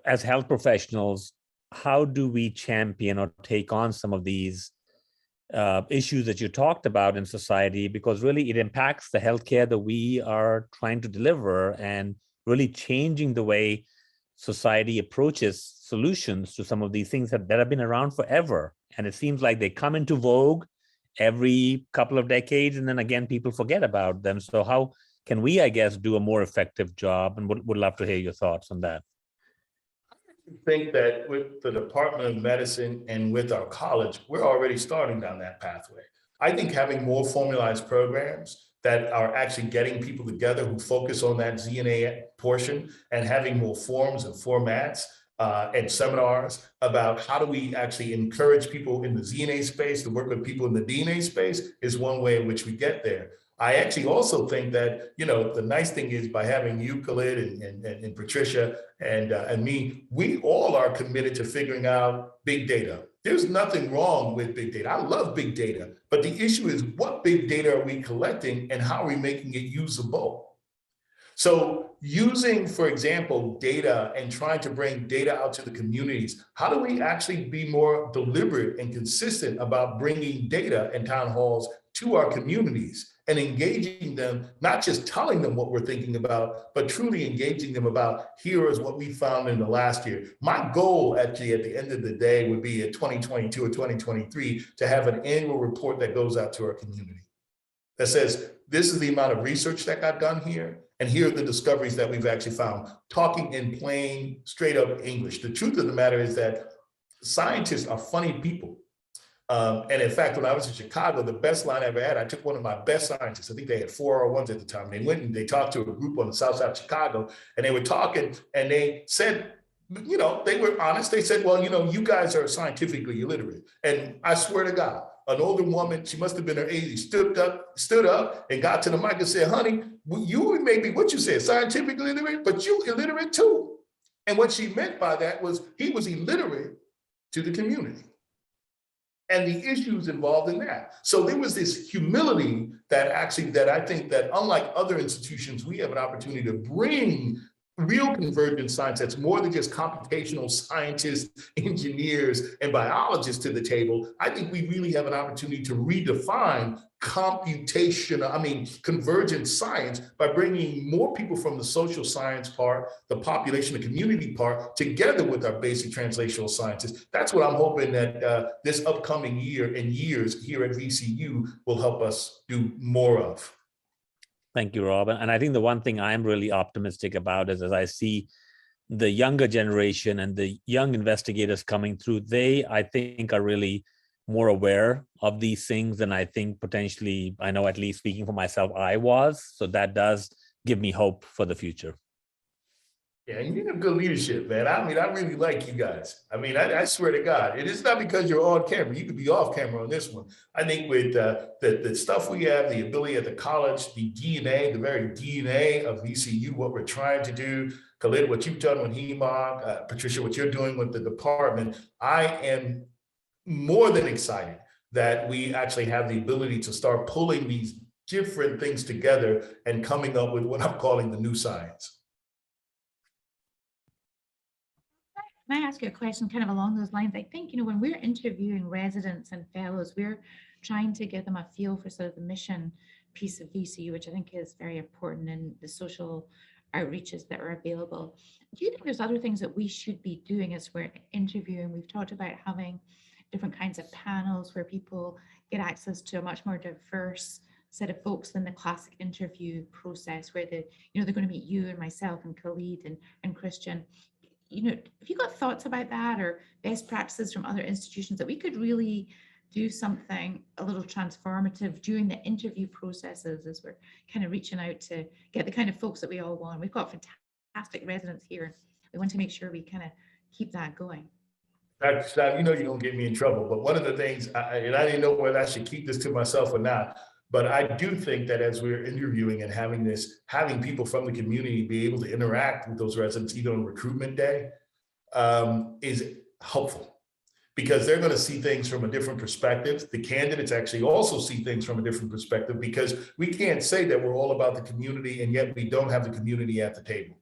as health professionals, how do we champion or take on some of these issues that you talked about in society? Because really it impacts the healthcare that we are trying to deliver and really changing the way society approaches solutions to some of these things that have been around forever. And it seems like they come into vogue every couple of decades, and then again, people forget about them. So how can we, I guess, do a more effective job? And would love to hear your thoughts on that. I think that with the Department of Medicine and with our college, we're already starting down that pathway. I think having more formalized programs that are actually getting people together who focus on that DNA portion and having more forms and formats and seminars about how do we actually encourage people in the ZNA space to work with people in the DNA space is one way in which we get there. I actually also think that, you know, the nice thing is by having you, Khalid, and Patricia, and me, we all are committed to figuring out big data. There's nothing wrong with big data. I love big data, but the issue is what big data are we collecting and how are we making it usable? So using, for example, data and trying to bring data out to the communities, how do we actually be more deliberate and consistent about bringing data and town halls to our communities and engaging them, not just telling them what we're thinking about, but truly engaging them about here is what we found in the last year. My goal actually at the end of the day would be in 2022 or 2023 to have an annual report that goes out to our community that says, this is the amount of research that got done here, and here are the discoveries that we've actually found, talking in plain, straight up English. The truth of the matter is that scientists are funny people. And in fact, when I was in Chicago, the best line I ever had, I took one of my best scientists, I think they had 4 R1s at the time. They went and they talked to a group on the south side of Chicago, and they were talking, and they said, you know, they were honest. They said, well, you know, you guys are scientifically illiterate. And I swear to God, an older woman, she must have been in her 80s, stood up and got to the mic and said, honey, you may be what you said, scientifically illiterate, but you illiterate too. And what she meant by that was he was illiterate to the community and the issues involved in that. So there was this humility that actually, that I think that unlike other institutions, we have an opportunity to bring real convergent science that's more than just computational scientists, engineers, and biologists to the table. I think we really have an opportunity to redefine convergent science by bringing more people from the social science part, the population, the community part, together with our basic translational sciences. That's what I'm hoping that this upcoming year and years here at VCU will help us do more of. Thank you, Robin. And I think the one thing I'm really optimistic about is as I see the younger generation and the young investigators coming through, they, I think, are really more aware of these things than I think potentially, I know at least speaking for myself, I was. So that does give me hope for the future. Yeah, you have good leadership, man. I mean, I really like you guys. I mean, I swear to God, it is not because you're on camera. You could be off camera on this one. I think with the stuff we have, the ability at the college, the DNA, the very DNA of VCU, what we're trying to do, Khalid, what you've done with HEMOG, Patricia, what you're doing with the department, I am more than excited that we actually have the ability to start pulling these different things together and coming up with what I'm calling the new science. Can I ask you a question kind of along those lines? I think, you know, when we're interviewing residents and fellows, we're trying to give them a feel for sort of the mission piece of VCU, which I think is very important in the social outreaches that are available. Do you think there's other things that we should be doing as we're interviewing? We've talked about having different kinds of panels where people get access to a much more diverse set of folks than the classic interview process where they're going to meet you and myself and Khalid and Christian. You know, have you got thoughts about that or best practices from other institutions that we could really do something a little transformative during the interview processes as we're kind of reaching out to get the kind of folks that we all want? We've got fantastic residents here. We want to make sure we kind of keep that going. You know you're going to get me in trouble, but one of the things, and I didn't know whether I should keep this to myself or not, but I do think that as we're interviewing and having people from the community be able to interact with those residents, even on recruitment day, is helpful because they're going to see things from a different perspective. The candidates actually also see things from a different perspective because we can't say that we're all about the community and yet we don't have the community at the table.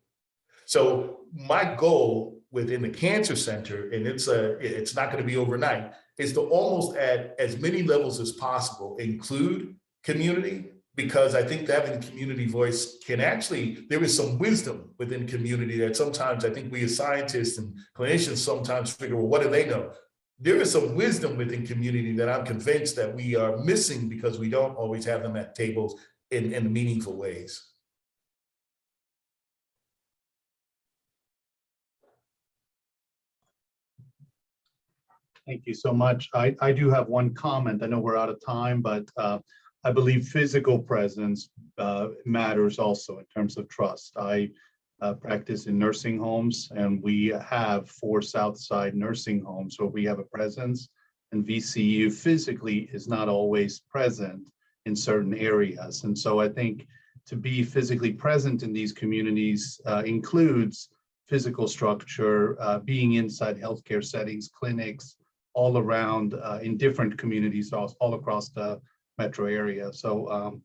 So my goal within the Cancer Center, and it's not going to be overnight, is to almost at as many levels as possible include community, because I think that having community voice can actually, there is some wisdom within community that sometimes I think we as scientists and clinicians sometimes figure, well, what do they know? There is some wisdom within community that I'm convinced that we are missing because we don't always have them at tables in meaningful ways. Thank you so much. I do have one comment. I know we're out of time, but I believe physical presence matters also in terms of trust. I practice in nursing homes, and we have 4 Southside nursing homes where we have a presence, and VCU physically is not always present in certain areas. And so I think to be physically present in these communities includes physical structure, being inside healthcare settings, clinics, all around in different communities all across the metro area. So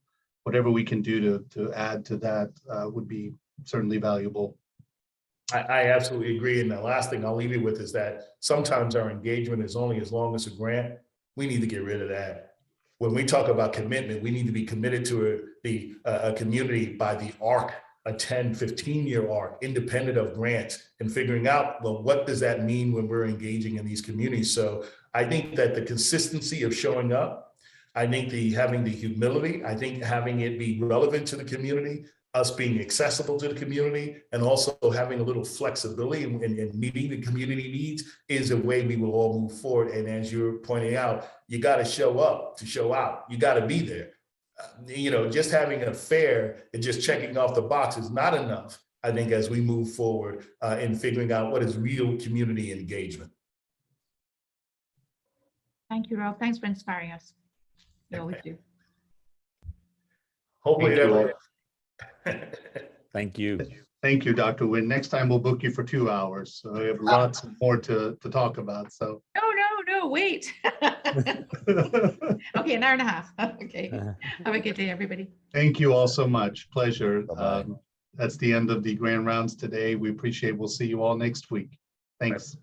whatever we can do to add to that would be certainly valuable. I absolutely agree. And the last thing I'll leave you with is that sometimes our engagement is only as long as a grant. We need to get rid of that. When we talk about commitment, we need to be committed to a community by the arc, a 10, 15-year arc, independent of grants, and figuring out, well, what does that mean when we're engaging in these communities? So I think that the consistency of showing up, I think having the humility, I think having it be relevant to the community, us being accessible to the community, and also having a little flexibility in meeting the community needs is a way we will all move forward. And as you're pointing out, you got to show up to show out. You got to be there. Just having a fair and just checking off the box is not enough, I think, as we move forward in figuring out what is real community engagement. Thank you, Rob. Thanks for inspiring us. You always do. Hopefully Thank you that. Thank you. Thank you, Dr. Winn. Next time we'll book you for 2 hours. So we have lots more to talk about. So. No, wait. Okay, an hour and a half. Okay. Have a good day, everybody. Thank you all so much. Pleasure. Bye-bye. That's the end of the grand rounds today. We appreciate. We'll see you all next week. Thanks.